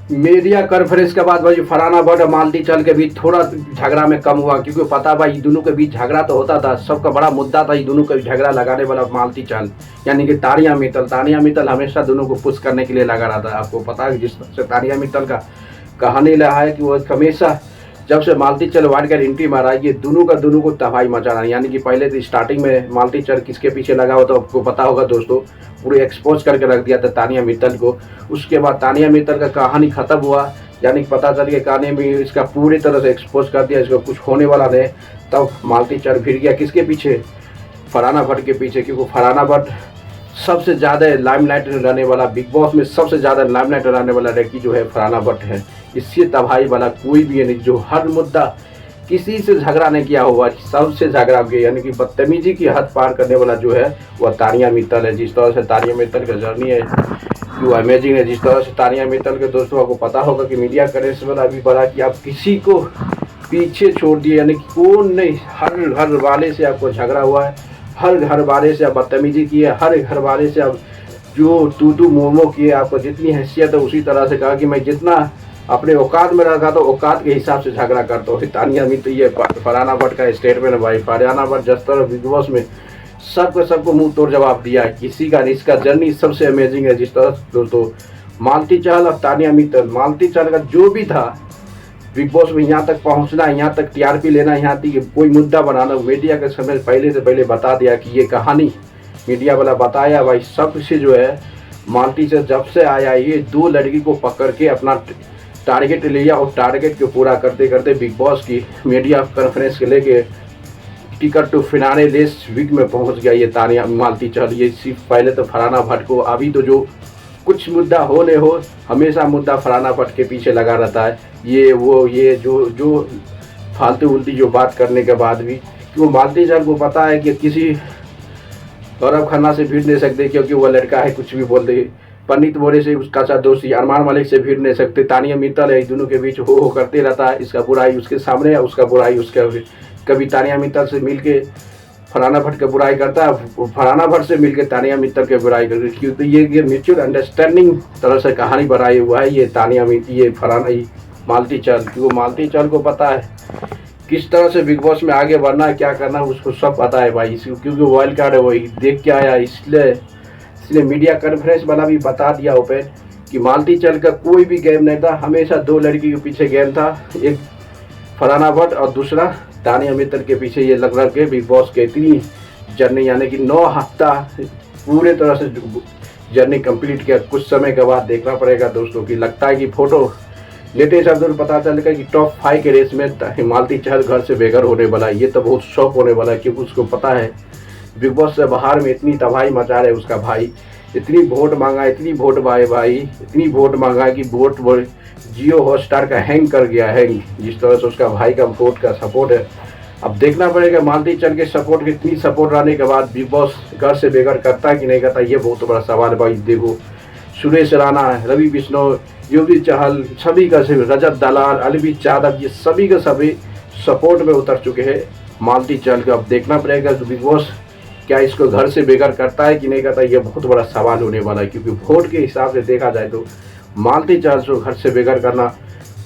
Media conference के बाद भाई फरहाना भट्ट और मालती चल के बीच थोड़ा झगड़ा में कम हुआ, क्योंकि पता भाई दोनों के बीच झगड़ा तो होता था, सबका बड़ा मुद्दा था दोनों के झगड़ा लगाने वाला मालती चल यानी कि तानिया मित्तल हमेशा दोनों को पुश करने के लिए लगा रहा था। आपको पता है जिस तरह से तानिया मित्तल का कहानी रहा है कि वो हमेशा जब से मालती चल वार्ड का एंट्री मारा ये दोनों को तबाही मचा रहा है। यानी कि पहले तो स्टार्टिंग में मालती चल किसके पीछे लगा हो तो आपको पता होगा दोस्तों, पूरे एक्सपोज करके रख दिया था तानिया मित्तल को। उसके बाद तानिया मित्तल का कहानी खत्म हुआ, यानी कि पता चल गया कहानी में इसका पूरी तरह से एक्सपोज कर दिया, इसका कुछ होने वाला नहीं। तब मालती चल फिर गया किसके पीछे, फरहाना भट्ट के पीछे, क्योंकि फरहाना भट्ट सबसे ज़्यादा लाइमलाइट रहने वाला, बिग बॉस में सबसे ज़्यादा लाइमलाइट रहने वाला लड़की जो है फरहाना भट्ट है। इससे तबाही वाला कोई भी है नहीं, जो हर मुद्दा किसी से झगड़ा नहीं किया हुआ, सबसे झगड़ा किया, यानी कि बदतमीजी की हद पार करने वाला जो है वह तानिया मित्तल है। जिस तरह से तानिया मित्तल का जर्नी है जो अमेजिंग है, जिस तरह से तानिया मित्तल के दोस्तों आपको पता होगा कि मीडिया करेंस वाला अभी बढ़ा कि आप किसी को पीछे छोड़ दिए, यानी कि कौन नहीं, हर घर वाले से आपको झगड़ा हुआ है, हर घर वाले से आप बदतमीजी की है, हर घर वाले से आप जो तू मोमो किए, आपको जितनी हैसियत है उसी तरह से कहा कि मैं जितना अपने औकात में रखा तो औकात के हिसाब से झगड़ा करता हूँ। तानिया मित्तल ये फरहाना भट्ट का स्टेटमेंट है भाई। फरहाना भट्ट जिस तरह बिग बॉस में सबको मुंह तोड़ जवाब दिया है, किसी का इसका जर्नी सबसे अमेजिंग है। जिस तरह दोस्तों मालती चहल और तानिया मित्तल, मालती चहल का जो भी था बिग बॉस में यहाँ तक पहुँचना, यहाँ तक टीआरपी लेना, यहाँ तक कोई मुद्दा बनाना, मीडिया के समय पहले से पहले बता दिया कि ये कहानी मीडिया वाला बताया भाई। सबसे जो है मालती से जब से आया ये दो लड़की को पकड़ के अपना टारगेट लिया और टारगेट को पूरा करते करते बिग बॉस की मीडिया कॉन्फ्रेंस के लेके टिकट टू फिनाले लेस वीक में पहुंच गया ये तानिया मालती चहल। ये सिर्फ पहले तो फरहाना भट्ट को, अभी तो जो कुछ मुद्दा हो न हो हमेशा मुद्दा फरहाना भट्ट के पीछे लगा रहता है, ये वो ये जो फालतू उल्टी जो बात करने के बाद भी, क्यों मालती चहल को पता है कि किसी गौरव खन्ना से भिड़ नहीं सकते, क्योंकि वह लड़का है कुछ भी बोल दे। पंडित बोरे से उसका सा दोस्ती, अरमान मलिक से भिड़ नहीं सकते। तानिया मित्तल है, दोनों के बीच हो करते रहता है, इसका बुराई उसके सामने है, उसका बुराई उसका। कभी तानिया मित्तल से मिलके फरहाना भट्ट का बुराई करता है, फरहाना भट्ट से मिलके तानिया मित्तल के बुराई करती है, क्योंकि ये म्यूचुअल अंडरस्टैंडिंग तरह से कहानी बनाई हुआ है ये तानिया ये फरहाना मालती चहल। क्योंकि मालती चहल को पता है किस तरह से बिग बॉस में आगे बढ़ना है, क्या करना है, उसको सब पता है भाई। क्योंकि वाइल्ड कार्ड है वही देख के आया, इसलिए मीडिया कॉन्फ्रेंस वाला भी बता दिया ओपन कि मालती चहल का कोई भी गेम नहीं था, हमेशा दो लड़की के पीछे गेम था, एक फरहाना भट्ट और दूसरा तानिया मित्तल के पीछे ये लग के बिग बॉस के इतनी जर्नी, यानी कि 9 हफ्ता पूरे तरह से जर्नी कंप्लीट किया। कुछ समय के बाद देखना पड़ेगा दोस्तों कि लगता है कि फोटो लेते शब्द में पता चलेगा कि टॉप 5 के रेस में मालती चहल घर से बेघर होने वाला है। ये तो बहुत शौक होने वाला है, क्योंकि उसको पता है बिग बॉस से बाहर में इतनी तबाही मचा रहे उसका भाई, इतनी वोट मांगा, इतनी वोट भाई इतनी वोट मांगा कि वोट जियो हॉटस्टार का हैंग कर गया है। जिस तरह से उसका भाई का वोट का सपोर्ट है, अब देखना पड़ेगा मालती चहल के सपोर्ट की इतनी सपोर्ट रहने के बाद बिग बॉस घर से बेघर करता है कि नहीं करता, ये बहुत बड़ा सवाल है भाई। देखो सुरेश राणा, रवि बिश्नोई, युवराज चहल, सभी का सभी, रजत दलाल, अलविद यादव, ये सभी के सभी सपोर्ट में उतर चुके हैं मालती चहल को। अब देखना पड़ेगा बिग बॉस क्या इसको घर से बेघर करता है कि नहीं करता, ये बहुत बड़ा सवाल होने वाला है। क्योंकि वोट के हिसाब से देखा जाए तो मालती चहल को घर से बेघर करना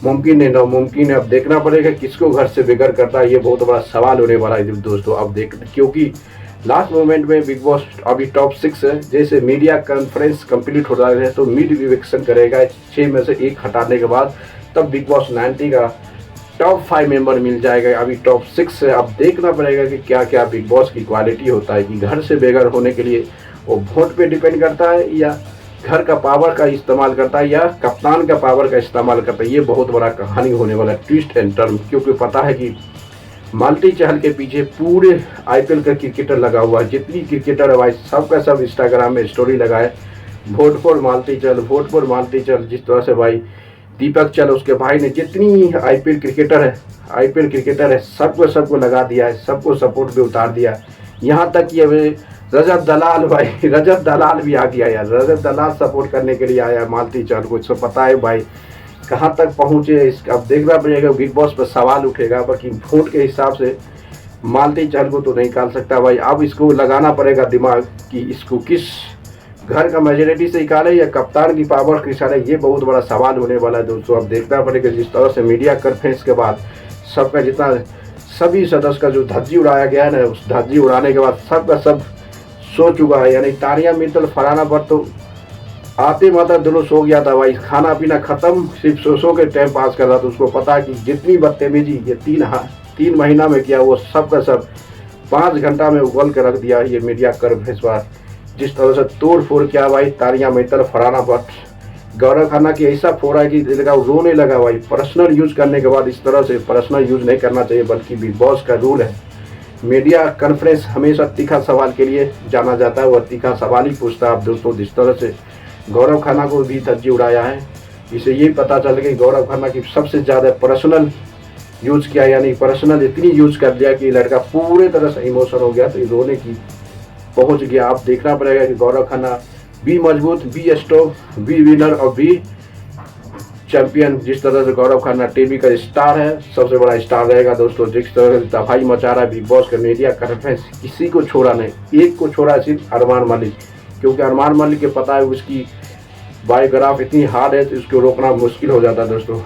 मुमकिन है, नामुमकिन है। अब देखना पड़ेगा किसको घर से बेघर करता है, ये बहुत बड़ा सवाल होने वाला है दोस्तों। अब क्योंकि लास्ट मोमेंट में बिग बॉस अभी टॉप 6 है, जैसे मीडिया कॉन्फ्रेंस कंप्लीट हो रहा है तो मिड इलेक्शन करेगा 6 में से 1 हटाने के बाद, तब बिग बॉस 90 का टॉप 5 मेंबर मिल जाएगा। अभी टॉप 6 है, अब देखना पड़ेगा कि क्या क्या बिग बॉस की क्वालिटी होता है, कि घर से बेघर होने के लिए वो वोट पे डिपेंड करता है या घर का पावर का इस्तेमाल करता है या कप्तान का पावर का इस्तेमाल करता है। ये बहुत बड़ा कहानी होने वाला ट्विस्ट एंड टर्न, क्योंकि पता है कि मालती चहल के पीछे पूरे आईपीएल का क्रिकेटर लगा हुआ है, जितनी क्रिकेटर है भाई सबका सब इंस्टाग्राम में स्टोरी लगाए vote for Malti Chahal, vote for Malti Chahal. जिस तरह से भाई दीपक चहल उसके भाई ने जितनी आईपीएल क्रिकेटर है सबको लगा दिया है, सबको सपोर्ट पे उतार दिया। यहाँ तक ये रजत दलाल भाई, रजत दलाल भी आ गया यार, रजत दलाल सपोर्ट करने के लिए आया मालती चहल को। इसको पता है भाई कहाँ तक पहुँचे, अब देखना पड़ेगा, बिग बॉस पर सवाल उठेगा। बाकी वोट के हिसाब से मालती चहल को तो नहीं निकाल सकता भाई, अब इसको लगाना पड़ेगा दिमाग कि इसको किस घर का मेजोरिटी से निकाले या कप्तान की पावर के इशारे, ये बहुत बड़ा सवाल होने वाला है दोस्तों। अब देखना पड़ेगा जिस तरह से मीडिया कॉन्फ्रेंस के बाद सबका जितना सभी सदस्य का जो धज्जी उड़ाया गया है ना, उस धज्जी उड़ाने के बाद सबका सब सो चुका है। यानी तानिया मित्तल, फरहाना भट्ट तो आते मात्र दिलों सो गया था भाई, खाना पीना खत्म, सिर्फ सो के टाइम पास कर रहा था। उसको पता कि जितनी बदतमीजी ये 3 महीना में किया वो सब का सब 5 घंटा में उगल के रख दिया। ये मीडिया कॉन्फ्रेंस पर जिस तरह से तोड़ फोड़ किया भाई, तानिया मित्तल, फरहाना भट्ट, गौरव खन्ना की ऐसा फोड़ा कि रोने लगा भाई। पर्सनल यूज करने के बाद इस तरह से पर्सनल यूज नहीं करना चाहिए, बल्कि बिग बॉस का रूल है। मीडिया कॉन्फ्रेंस हमेशा तीखा सवाल के लिए जाना जाता है, वह तीखा सवाल ही पूछता है। आप दोस्तों जिस तरह से गौरव खन्ना को भी धज्जी उड़ाया है, इसे यही पता चल गया गौरव खन्ना की सबसे ज़्यादा पर्सनल यूज किया, यानी पर्सनल इतनी यूज कर दिया कि लड़का पूरे तरह से इमोशन हो गया, तो रोने की पहुंच गया। आप देखना पड़ेगा कि गौरव खन्ना बी मजबूत, बी स्ट्रॉन्ग, बी विनर और बी चैंपियन। जिस तरह से गौरव खन्ना टीवी का स्टार है, सबसे बड़ा स्टार रहेगा दोस्तों। जिस तरह से तबाही मचा रहा है बिग बॉस का मीडिया कॉन्फ्रेंस, किसी को छोड़ा नहीं, एक को छोड़ा सिर्फ अरमान मलिक, क्योंकि अरमान मलिक के पता है उसकी बायोग्राफ इतनी हार्ड है तो उसको रोकना मुश्किल हो जाता है दोस्तों।